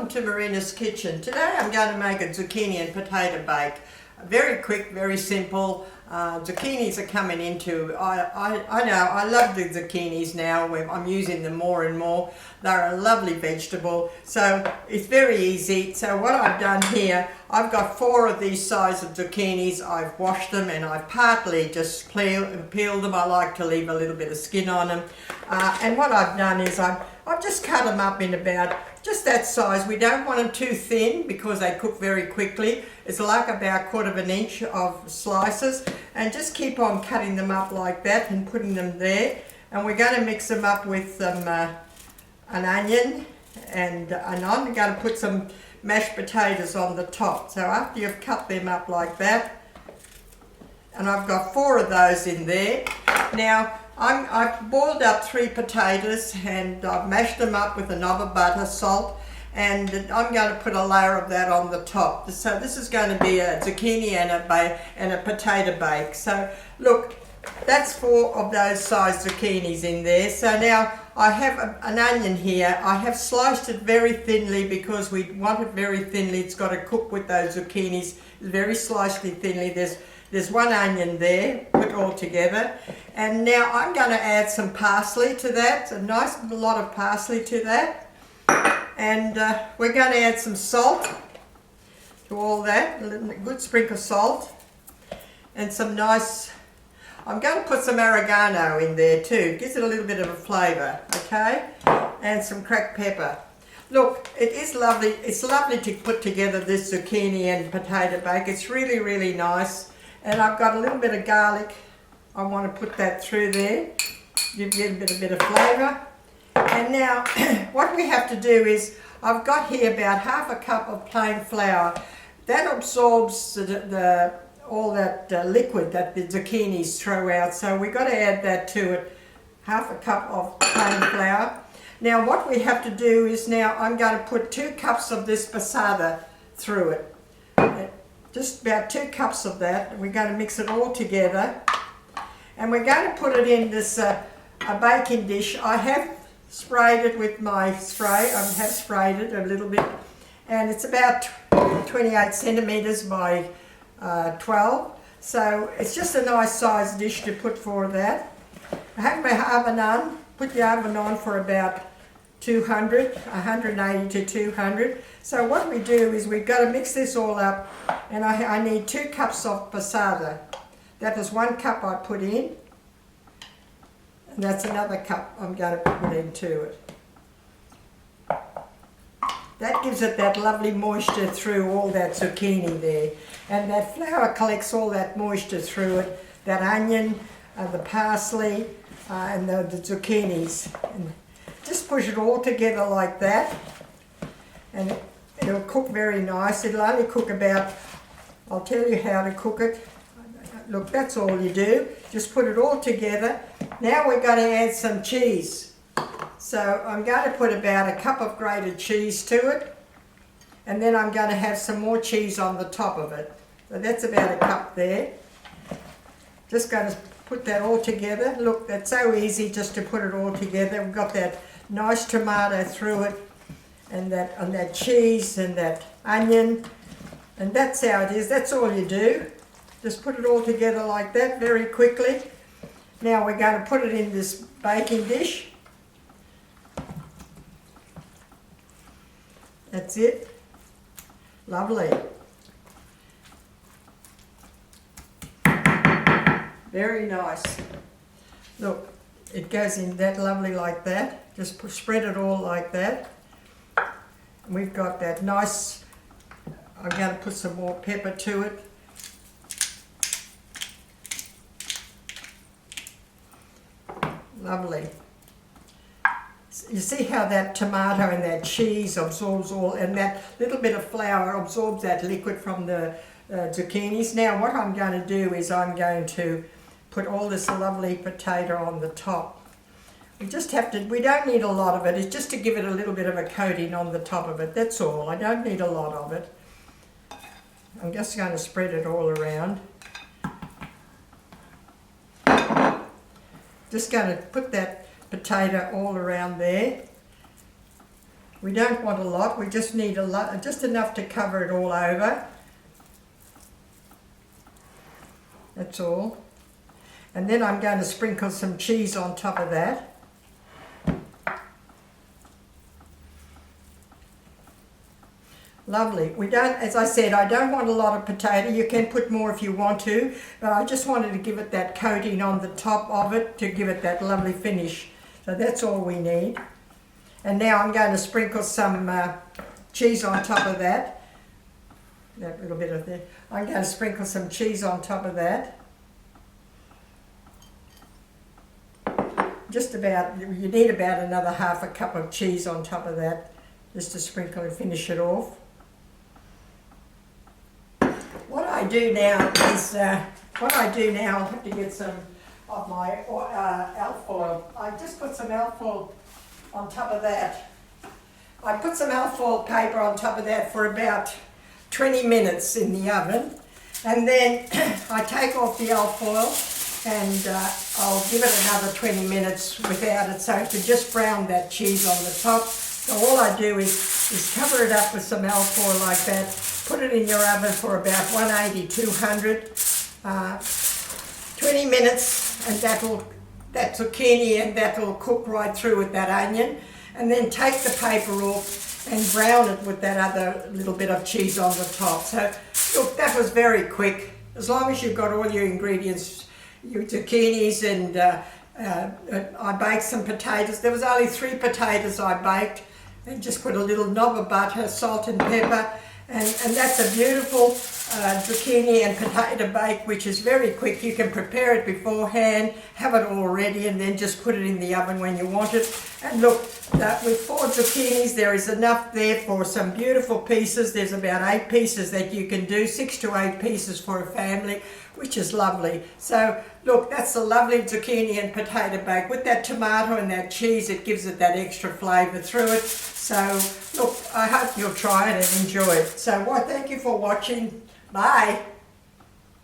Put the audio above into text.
welcome to Marina's Kitchen. Today I'm going to make a zucchini and potato bake. Very quick, very simple. Zucchinis are coming into, I know, I love the zucchinis now. I'm using them more and more. They're a lovely vegetable, so it's very easy. So what I've done here, I've got 4 of these size of zucchinis. I've washed them and I've partly just peeled them. I like to leave a little bit of skin on them. And what I've done is I've just cut them up in about just that size. We don't want them too thin because they cook very quickly. It's like about 1/4 inch of slices, and just keep on cutting them up like that and putting them there. And we're going to mix them up with some an onion, and I'm going to put some mashed potatoes on the top. So after you've cut them up like that, and I've got 4 of those in there. Now I've boiled up 3 potatoes and I've mashed them up with a knob of butter, salt, and I'm going to put a layer of that on the top. So this is going to be a zucchini and a potato bake. So look, that's 4 of those size zucchinis in there. So now I have an onion here. I have sliced it very thinly because we want it very thinly. It's got to cook with those zucchinis very slicely thinly. There's 1 onion there, put all together. And now I'm going to add some parsley to that, a nice lot of parsley to that. And we're going to add some salt to all that, a good sprinkle of salt. And some nice, I'm going to put some oregano in there too, it gives it a little bit of a flavour, okay? And some cracked pepper. Look, it is lovely, it's lovely to put together this zucchini and potato bake. It's really, really nice. And I've got a little bit of garlic. I want to put that through there, give it a bit of flavour. And now what we have to do is, I've got here about 1/2 cup of plain flour. That absorbs all that liquid that the zucchinis throw out. So we've got to add that to it, 1/2 cup of plain flour. Now what we have to do is, now I'm going to put 2 cups of this passata through it. Just about 2 cups of that. We're going to mix it all together, and we're going to put it in this a baking dish. I have sprayed it with my spray. I have sprayed it a little bit, and it's about 28 centimeters by 12. So it's just a nice size dish to put for that. I have my oven on. Put the oven on for about 180 to 200. So what we do is we've got to mix this all up, and I need 2 cups of passata. That was 1 cup I put in, and that's another cup I'm going to put into it. That gives it that lovely moisture through all that zucchini there, and that flour collects all that moisture through it, that onion, the parsley, and the zucchinis. And just push it all together like that, and it'll cook very nice. It'll only cook about, I'll tell you how to cook it. Look, that's all you do. Just put it all together. Now we're going to add some cheese. So I'm going to put about 1 cup of grated cheese to it, and then I'm going to have some more cheese on the top of it. So that's about 1 cup there. Just going to put that all together. Look, that's so easy just to put it all together. We've got that nice tomato through it, and that cheese and that onion, and that's how it is. That's all you do. Just put it all together like that very quickly. Now we're going to put it in this baking dish. That's it. Lovely. Very nice. Look, it goes in that lovely like that. Just spread it all like that. And we've got that nice, I'm going to put some more pepper to it. Lovely. You see how that tomato and that cheese absorbs all, and that little bit of flour absorbs that liquid from the zucchinis. Now what I'm going to do is I'm going to put all this lovely potato on the top. We just have to, we don't need a lot of it. It's just to give it a little bit of a coating on the top of it. That's all. I don't need a lot of it. I'm just going to spread it all around. Just going to put that potato all around there. We don't want a lot, we just need just enough to cover it all over. That's all. And then I'm going to sprinkle some cheese on top of that. Lovely. We don't, as I said, I don't want a lot of potato. You can put more if you want to, but I just wanted to give it that coating on the top of it to give it that lovely finish. So that's all we need. And now I'm going to sprinkle some cheese on top of that. That little bit of there. I'm going to sprinkle some cheese on top of that. Just about, you need about another half a cup of cheese on top of that, just to sprinkle and finish it off. What I do now is, I'll have to get some of my alfoil. I just put some alfoil on top of that. I put some alfoil paper on top of that for about 20 minutes in the oven, and then I take off the alfoil and I'll give it another 20 minutes without it, so to just brown that cheese on the top. So all I do is cover it up with some alfoil like that, put it in your oven for about 180, 200, 20 minutes, and that zucchini and that'll cook right through with that onion. And then take the paper off and brown it with that other little bit of cheese on the top. So look, that was very quick. As long as you've got all your ingredients, your zucchinis, and I baked some potatoes. There was only 3 potatoes I baked, and just put a little knob of butter, salt and pepper, and that's a beautiful zucchini and potato bake, which is very quick. You can prepare it beforehand, have it all ready, and then just put it in the oven when you want it. And look, with 4 zucchinis, there is enough there for some beautiful pieces. There's about 8 pieces that you can do, 6 to 8 pieces for a family, which is lovely. So look, that's a lovely zucchini and potato bake. With that tomato and that cheese, it gives it that extra flavour through it. So look, I hope you'll try it and enjoy it. So thank you for watching. Bye.